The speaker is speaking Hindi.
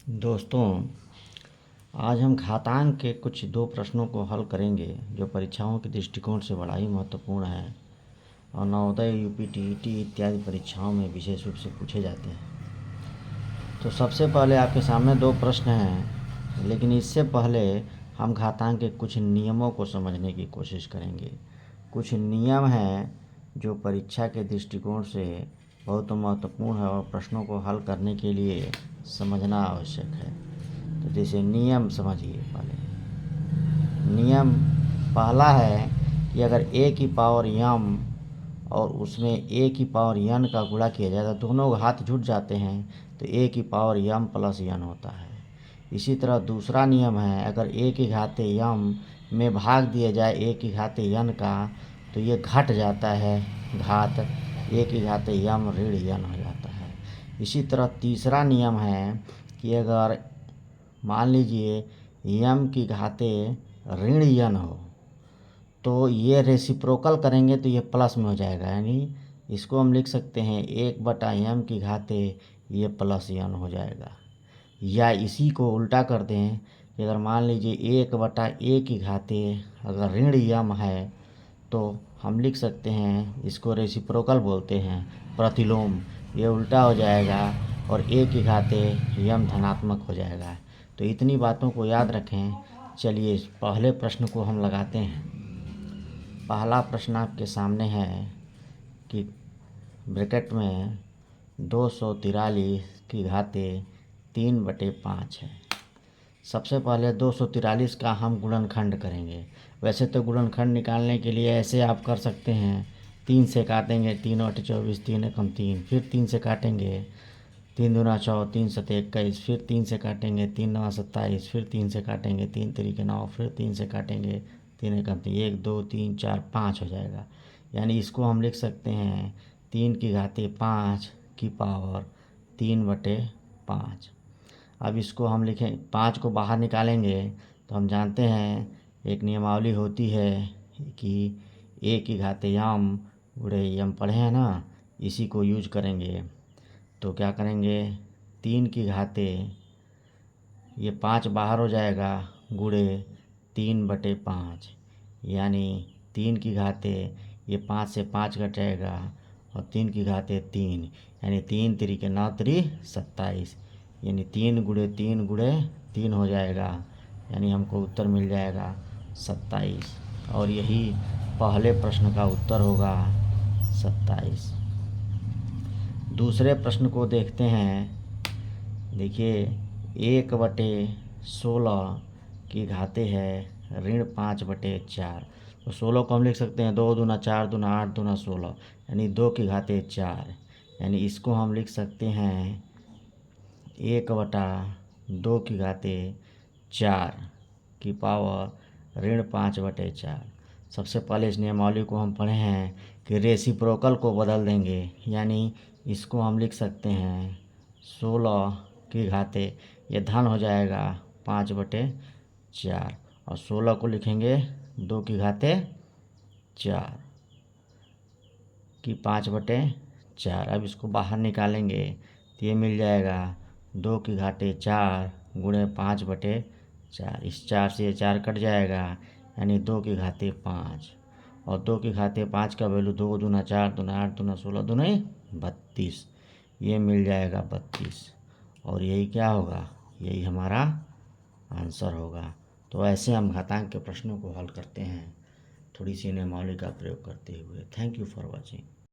दोस्तों, आज हम घातांक के कुछ दो प्रश्नों को हल करेंगे जो परीक्षाओं के दृष्टिकोण से बड़ा ही महत्वपूर्ण है और नवोदय, यूपी, टीईटी इत्यादि परीक्षाओं में विशेष रूप से पूछे जाते हैं। तो सबसे पहले आपके सामने दो प्रश्न हैं, लेकिन इससे पहले हम घातांक के कुछ नियमों को समझने की कोशिश करेंगे। कुछ नियम हैं जो परीक्षा के दृष्टिकोण से बहुत महत्वपूर्ण है और प्रश्नों को हल करने के लिए समझना आवश्यक है। तो जैसे नियम समझिए। पहले नियम पहला है कि अगर a की पावर m और उसमें a की पावर n का गुणा किया जाए तो दोनों घात जुट जाते हैं, तो a की पावर m प्लस n होता है। इसी तरह दूसरा नियम है, अगर a की घाते m में भाग दिया जाए a की घाते n का, तो ये घट जाता है, घात a की घाते m ऋण n हो जाता है। इसी तरह तीसरा नियम है कि अगर मान लीजिए m की घाते ऋण n हो तो ये रेसिप्रोकल करेंगे तो ये प्लस में हो जाएगा, यानी इसको हम लिख सकते हैं 1/m की घाते ये प्लस n हो जाएगा। या इसी को उल्टा कर दें कि अगर मान लीजिए 1/a की घाते अगर ऋण m है तो हम लिख सकते हैं, इसको रेसिप्रोकल बोलते हैं, प्रतिलोम। ये उल्टा हो जाएगा और a की घाते m धनात्मक हो जाएगा। तो इतनी बातों को याद रखें। चलिए पहले प्रश्न को हम लगाते हैं। पहला प्रश्न आपके सामने है कि ब्रैकेट में 243 की घाते 3/5 है। सबसे पहले 243 का हम गुणनखंड करेंगे। वैसे तो गुणनखंड निकालने के लिए ऐसे आप कर सकते हैं, 3 से काटेंगे, 3/24, 3 एकम 3, फिर 3 से काटेंगे, 3 दूना 4, 3 सते 21, फिर 3 से काटेंगे, 3 नवा 27, फिर 3 से काटेंगे, 3 तिरिके 9, फिर 3 से काटेंगे, 3 एकम 3, 1 2 3 4 5 हो जाएगा। यानी इसको हम लिख सकते हैं 3 की घाते 5 की पावर 3/5। अब इसको हम लिखें, 5 को बाहर निकालेंगे तो हम जानते हैं एक नियमावली होती है कि a की घाते m गुणे m पढ़े हैं ना, इसी को यूज करेंगे। तो क्या करेंगे, 3 की घाते ये 5 बाहर हो जाएगा गुणे 3/5, यानी 3 की घाते ये 5 से 5 घट जाएगा और 3 की घाते 3, यानी 3 तिरिके 9 तिरी 27, यानी 3 गुणे 3 गुणे 3 हो जाएगा, यानी हमको उत्तर मिल जाएगा 27। और यही पहले प्रश्न का उत्तर होगा 27। दूसरे प्रश्न को देखते हैं। देखिए 1/16 की घाते है ऋण 5/4। तो 16 को हम लिख सकते हैं 2 दूना 4 दूना 8 दूना 16, यानी 2 की घाते 4, यानी इसको हम लिख सकते हैं 1/2 की घाते 4 की पावर ऋण 5/4। सबसे पहले इस नियमावली को हम पढ़े हैं कि रेसिप्रोकल को बदल देंगे, यानी इसको हम लिख सकते हैं 16 की घाते ये धन हो जाएगा 5/4 और 16 को लिखेंगे 2 की घाते 4 की 5/4। अब इसको बाहर निकालेंगे तो ये मिल जाएगा 2 की घाते 4 गुणे 5/4। इस 4 से ये 4 कट जाएगा, यानी 2 की घाते 5 और 2 की घाते 5 का वैल्यू 2 दूना 4 दूना 8 दूना 16 दूना 32, ये मिल जाएगा 32। और यही क्या होगा, यही हमारा आंसर होगा। तो ऐसे हम घातांक के प्रश्नों को हल करते हैं, थोड़ी सी नियमावली का प्रयोग करते हुए। Thank you for watching.